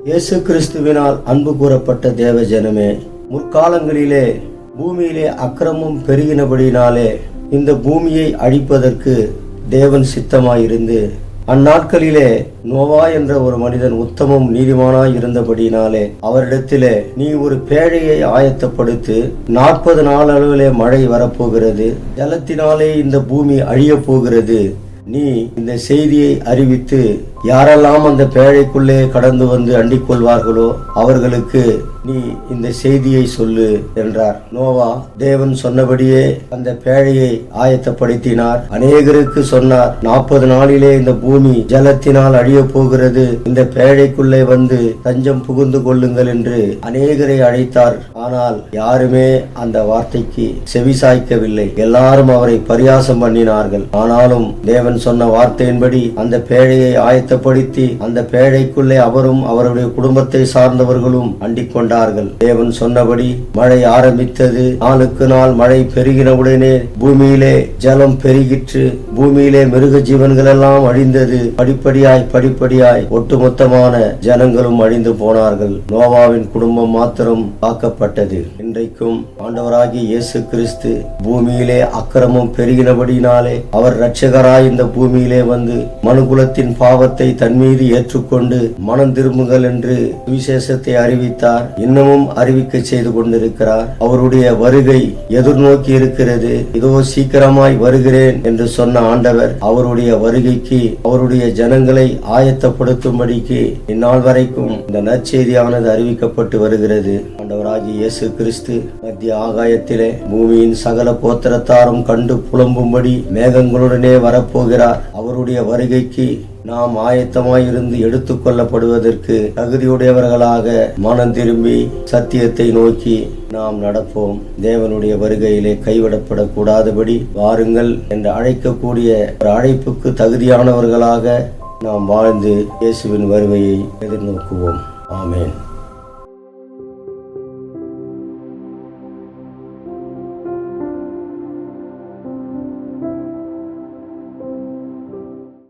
இயேசு கிறிஸ்துவினால் அன்பு கூறப்பட்ட தேவ ஜனமே, முற்காலங்களிலே பூமியிலே அக்கிரமம் பெருகினபடினாலே இந்த பூமியை அழிப்பதற்கு தேவன் சித்தமாயிருந்து, அந்நாட்களிலே நோவா என்ற ஒரு மனிதன் உத்தமம் நீதிமானாய் இருந்தபடினாலே அவரிடத்திலே, நீ ஒரு பேழையை ஆயத்தப்படுத்து, 40 நாள் அளவிலே மழை வரப்போகிறது, ஜலத்தினாலே இந்த பூமி அழிய போகிறது, நீ இந்த செய்தியை அறிவித்து யாரெல்லாம் அந்த பேழைக்குள்ளே கடந்து வந்து அண்டிக் கொள்வார்களோ அவர்களுக்கு நீ இந்த செய்தியை சொல்லு என்றார். நோவா தேவன் சொன்னபடியே அந்த பேழையை ஆயத்தப்படுத்தினார். அநேகருக்கு சொன்னார், 40 நாளிலே இந்த பூமி ஜலத்தினால் அழிய போகிறது, இந்த பேழைக்குள்ளே வந்து தஞ்சம் புகுந்து கொள்ளுங்கள் என்று அநேகரை அழைத்தார். ஆனால் யாருமே அந்த வார்த்தைக்கு செவிசாய்க்கவில்லை. எல்லாரும் அவரை பரியாசம் பண்ணினார்கள். ஆனாலும் தேவன் சொன்ன வார்த்தையின்படி அந்த பேழையை ஆயத்தப்படுத்தி அந்த பேழைக்குள்ளே அவரும் அவருடைய குடும்பத்தை சார்ந்தவர்களும் அண்டிக் கொண்டார்கள். தேவன் சொன்னபடி மழை ஆரம்பித்தது. நாளுக்கு நாள் மழை பெருகினவுடனே பூமியிலே ஜலம் பெருகிற்று. பூமியிலே மிருக ஜீவன்கள் எல்லாம் அழிந்தது. படிப்படியாய் ஒட்டுமொத்தமான ஜனங்களும் அழிந்து போனார்கள். நோவாவின் குடும்பம் மாத்திரம் காக்கப்பட்டது. இன்றைக்கும் ஆண்டவராகிய இயேசு கிறிஸ்து பூமியிலே அக்கிரமம் பெருகினபடினாலே அவர் இரட்சகராய் இந்த பூமியிலே வந்து மனுகுலத்தின் பாவத்தை தன் மீது ஏற்றுக்கொண்டு மனம் திரும்புங்கள் என்று சுவிசேஷத்தை அறிவித்தார். இன்னமும் அறிவிக்க செய்து கொண்டிருக்கிறார். அவருடைய வருகை எதிர்நோக்கி இருக்கிறது. இதோ சீக்கிரமாய் வருகிறேன் என்று சொன்ன ஆண்டவர் அவருடைய வருகைக்கு அவருடைய ஜனங்களை ஆயத்தப்படுத்தும்படிக்கு இந்நாள் வரைக்கும் இந்த நற்செய்தியானது அறிவிக்கப்பட்டு வருகிறது. ஆண்டவராகிய இயேசு கிறிஸ்து மத்திய ஆகாயத்திலே பூமியின் சகல கோத்திரத்தாரும் கண்டு புலம்பும்படி மேகங்களுடனே வரப்போகிறார். அவருடைய வருகைக்கு நாம் ஆயத்தமாயிருந்து எடுத்துக் கொள்ளப்படுவதற்கு தகுதியுடையவர்களாக மனம் திரும்பி சத்தியத்தை நோக்கி நாம் நடப்போம். தேவனுடைய வருகையிலே கைவிடப்படக்கூடாதபடி வாருங்கள் என்று அழைக்கக்கூடிய ஒரு அழைப்புக்கு தகுதியானவர்களாக நாம் வாழ்ந்து இயேசுவின் வருகையை எதிர்நோக்குவோம். ஆமென்.